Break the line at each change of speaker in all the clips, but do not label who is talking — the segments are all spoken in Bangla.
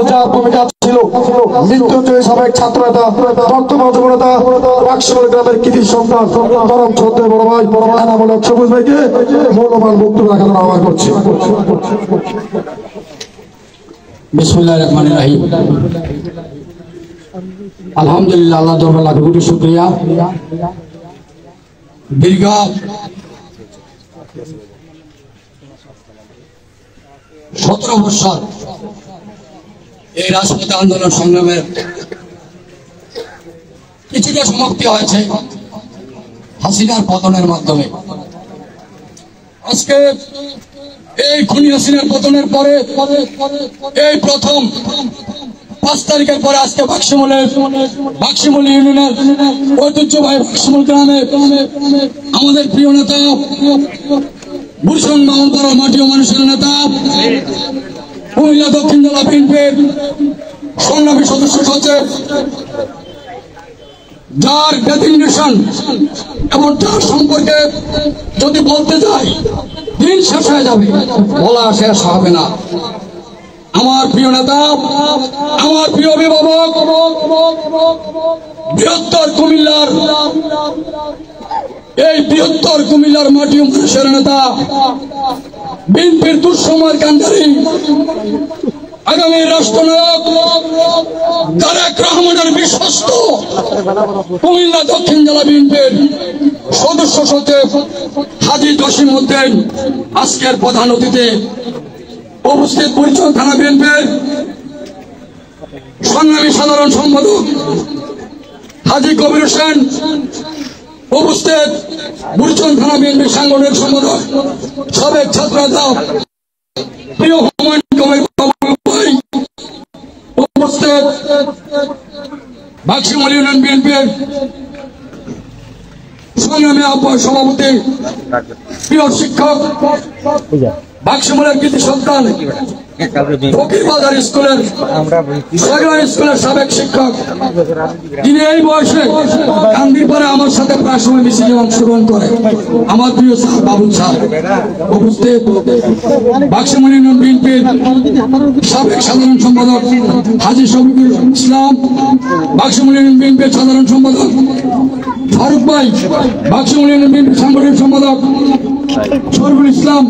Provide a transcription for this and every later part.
যার ভূমিকা ছিল মৃত্যুঞ্জয় সাবেক ছাত্র নেতা বর্তমান যুবনেতা রাকসুল গ্রামের কৃতি সন্তান পরম শ্রদ্ধেয় বড় ভাই এনামুল সবুজ ভাইকে মূল্যবান বক্তব্য রাখার আহ্বান করছি।
বিসমিল্লাহির রহমানির রহিম। আলহামদুলিল্লাহ, আল্লাহ দরবার লাখ কোটি শুকরিয়া। দীর্ঘ 17 বছর এই রাজপথ আন্দোলন সংগ্রামের কিছুটা সমাপ্তি হয়েছে হাসিনার পতনের মাধ্যমে। আজকে এই খুনি হাসিনার পতনের পরে এই প্রথম 5 তারিখের পরে আজকে বাক্সিমুল ইউনিয়নের ঐতিহ্যবাহী বাক্সিমুল গ্রামে আমাদের প্রিয় নেতা বুরসন মাওলানা মাটি ও মানুষের নেতা কুমিল্লা দক্ষিণ জেলা বিএনপির সংগ্রামী সদস্য সচিব, যার ডেজিগনেশন এবং তার সম্পর্কে যদি বলতে যাই দিন শেষ হয়ে যাবে, বলা শেষ হবে না। আমার প্রিয় নেতা, আমার প্রিয় অভিভাবক, বৃহত্তর কুমিল্লার মাটি ও মানুষের নেতা, বিএনপির দুঃসময়ের কান্ডারি, আগামী রাষ্ট্রনায়ক তারেক রহমানের বিশ্বস্ত কুমিল্লা দক্ষিণ জেলা বিএনপির সদস্য সচিব হাজী জসিম উদ্দিন, আজকের প্রধান অতিথি উপস্থিত বুড়িচং থানা বিএনপির সংগ্রামী সাধারণ সম্পাদক হাজী কবির হোসেন, উপস্থিত বুড়িচং থানা বিএনপির সাংগঠনিক সম্পাদক সাবেক ছাত্র নেতা প্রিয় হুমায়ুন কবির ভাই, উপস্থিত বাক্সিমুল ইউনিয়ন বিএনপির সংগ্রামী আহ্বায়ক সভাপতি প্রিয় শিক্ষক বাক্সিমুলের কৃতি সন্তান ফকিরবাজার স্কুলের সাবেক শিক্ষক, যিনি এই বয়সে গান্ধীপাড়া আমার সাথে প্রায় সময় মিছিলে অংশগ্রহণ করে, আমার প্রিয় স্যার বাবুল স্যার, উপস্থিত বাক্সিমুল ইউনিয়ন বিএনপির সাবেক সাধারণ সম্পাদক হাজী শফিকুল ইসলাম, বাক্সিমুল ইউনিয়ন বিএনপির সাধারণ সম্পাদক ফারুক ভাই, বাক্সিমুল ইউনিয়ন বিএনপির সাংগঠনিক সম্পাদক শরীফুল ইসলাম,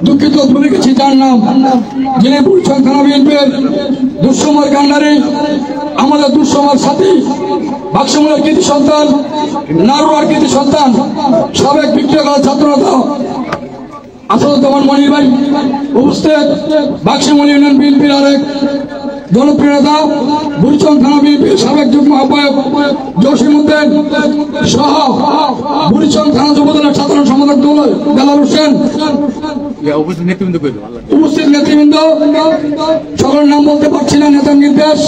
দুঃখিত ভুলে গেছি যার নাম, যিনি বুড়িচং থানা বিএনপির দুঃসময়ের কান্ডারি, আমাদের দুঃসময়ের সাথী, বাক্সিমুলের কৃতি সন্তান, নারুয়ার কৃতি সন্তান, সাবেক বিক্রিয়াকাল ছাত্রনেতা আসাদুজ্জামান মনির ভাই, উপস্থিত বাক্সিমুল ইউনিয়ন বিএনপির আরেক জনপ্রিয় নেতা বুড়িচং থানা বিএনপির সাবেক যুগ্ম আহ্বায়ক জসিম উদ্দিন সহ বুড়িচং থানা যুবদলের সাধারণ সম্পাদক দেলাল হোসেন, উপস্থিত নেতৃবৃন্দ, সকলের নাম বলতে পারছি না, নেতা নির্দেশ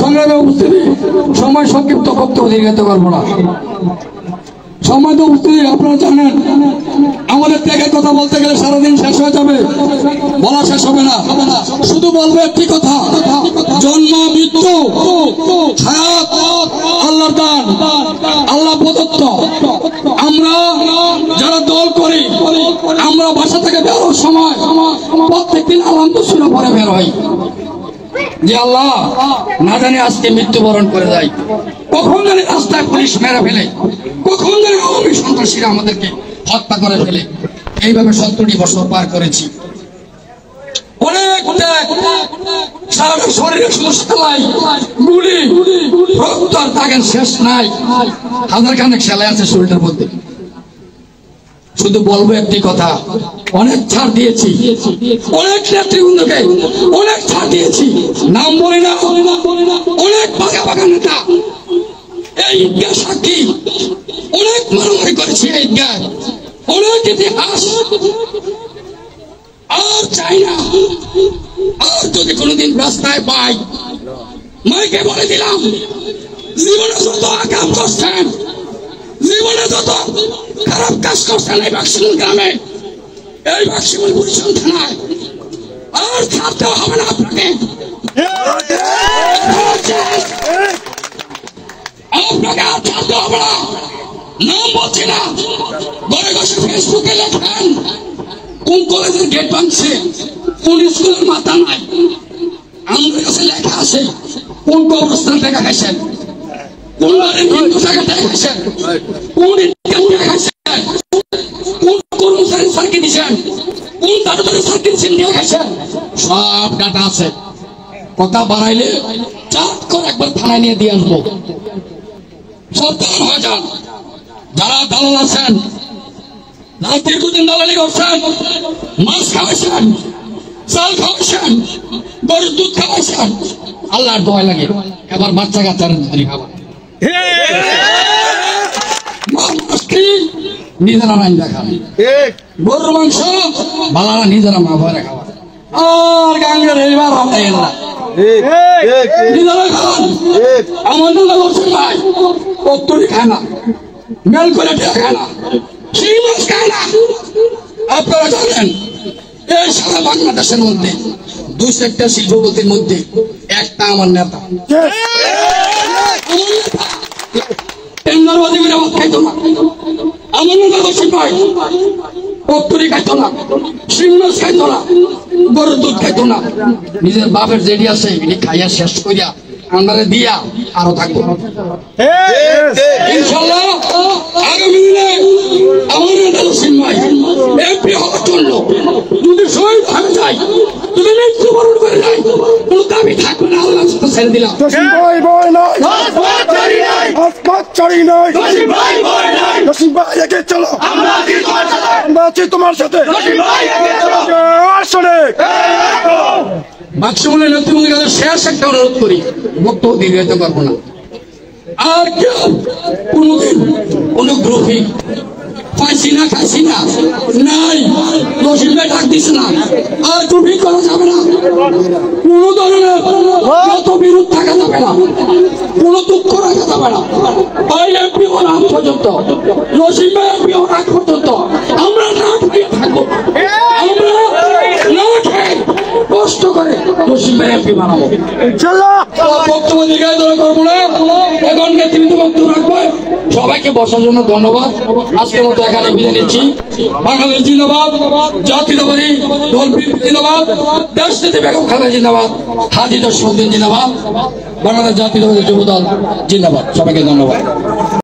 সংগ্রামে উপস্থিতি, সময় সংক্ষিপ্ত বক্তব্য দীর্ঘায়িত করবো না। সময় তো উপস্থিতি, আপনারা জানেন আমাদের ত্যাগের কথা বলতে গেলে সারাদিন শেষ হয়ে যাবে, বলা শেষ হবে না। শুধু বলবো একটি কথা, জন্ম মৃত্যু হায়াত আল্লাহর দান, আল্লাহ প্রদত্ত। আমরা যারা দল করি, আমরা বাসা থেকে বেরোর সময় প্রত্যেকদিন আলহামদুলিল্লাহ পরে বের হই যে আল্লাহ না জানি আজকে মৃত্যুবরণ করে যায়, কখন জানি রাস্তায় পুলিশ মেরে ফেলে, কখন জানি আওয়ামী সন্ত্রাসীরা আমাদেরকে হত্যা করে ফেলে। এইভাবে 17টি বছর পার করেছি, অনেক সারা শরীরে সমস্যা লাই, গুলি রক্ত আর দাগের শেষ নাই, হাজার খানেক সেলাই আছে শরীরের মধ্যে। শুধু বলবো একটি কথা, অনেক ছাড় দিয়েছি, অনেক নেতৃবৃন্দকে অনেক ছাড় দিয়েছি, নাম বলি না, অনেক পাকা পাকা নেতা এই ঈদগাহ সাক্ষী, অনেক মারামারি করেছি এই ঈদগাহ, অনেক ইতিহাস। আর চাই না, আর যদি কোনোদিন রাস্তায় পাই, মাইকে বলে দিলাম, জীবনে যত আকাম করছেন, জীবনে যত খারাপ কাজ করছেন এই বাক্সিমুল গ্রামে, এই বাক্সিমুল বুড়িচং থানায়, আর থাকতে হবে না আপনাকে, আপনাকে আর থাকতে হবে না। নাম বলছি না, ঘরে বসে ফেসবুকে লেখেন কোন কলেজের গেট ভাঙছে, কোন স্কুলের মাথা নাই, আমরা কোন কবরস্থান থেকে খাইছেন, কোন বাড়ির হিন্দু জায়গা থেকে খাইছেন, কোন ইন্ডিয়ান থেকে খাইছেন, কোন কর্মচারী সার্কি দিচ্ছেন, কোন দাদা সার্কি দিচ্ছেন দিয়ে খাইছেন, সব ডাটা আছে। কথা বাড়াইলে চাপ করে একবার থানায় নিয়ে দিয়ে আসবো। সাবধান হয়ে যান। যারা দালাল আছেন, যারা দীর্ঘদিন দালালি করছেন, মাছ খাওয়াইছেন, চাল খাওয়াইছেন, গরুর দুধ খাওয়াইছেন, আল্লাহর দোয়া লাগে এবার বাচ্চা কাচ্চার খাবার নিজেরা রাইন দেখান, গরুর মাংস বালারা নিজেরা মা ভরে খাওয়া। আর গাঙ্গের এইবার হবে না, নিজেরা খান। আমার দাদা বলছে ভাই কত্তরি খায় না, মেল করে খায় না, সেই মাছ খায় না। আপনারা জানেন এই সারা বাংলাদেশের মধ্যে 2-4টা শিল্পপতির মধ্যে একটা আমার নেতা। টেন্ডারবাজি করে ভাত খাইতো না, আমার নেতা বসে ভাই কত্তরি খাইতো না, শিং মাছ খাইতো না, গরুর দুধ খাইতো না। নিজের বাপের যেটি আছে এটি খাইয়া শেষ করিয়া আমারে দিয়া আরো থাকবো ইনশাল্লাহ। আগামী দিনে আমার নেতা জসিম ভাই এমপি হওয়ার জন্য যদি শহীদ হয়ে যায়, যদি মৃত্যুবরণ করে যায়, কোন দাবি থাকবে না, আল্লাহ ছেড়ে দিলাম।
জসিম ভাই ভয় নাই, আসমাত চড়ি নাই, জসিম ভাই একে চলো, আমরা আছি তোমার সাথে। আসলে
বাক্সমলের নেতৃবৃন্দের কাছে শেষ একটা অনুরোধ করি, বক্তব্য দীর্ঘায়িত করবো না। আর কেউ কোনদিন কোন গ্রুপে পাইছি না খাইছি না নাই জসিম ভাই ডাক দিছে না, আর গ্রুপিং করা যাবে না। কোন ধরনের যত বিরোধ থাকা যাবে না, কোন দুঃখ রাখা যাবে না। ভাই এমপি হওয়ার আগ পর্যন্ত, জসিম ভাই এমপি হওয়ার আগ পর্যন্ত আমরা না খেয়ে থাকবো, আমরা না খেয়ে কষ্ট করে জসিম ভাই এমপি বানাবো। বক্তব্য দীর্ঘায়িত করবো না, এখন নেতৃত্ব বক্তব্য রাখবো। সবাইকে বসার জন্য ধন্যবাদ। আজকের মতো এখানে বিদায় নিচ্ছি। বাংলাদেশ জিন্দাবাদ, জাতীয়তাবাদী দল বিএনপি জিন্দাবাদ, দেশনেত্রী বেগম খালেদা জিন্দাবাদ, হাজী জসিমউদ্দিন জিন্দাবাদ, বাংলাদেশ জাতীয়তাবাদী যুব দল জিন্দাবাদ। সবাইকে ধন্যবাদ।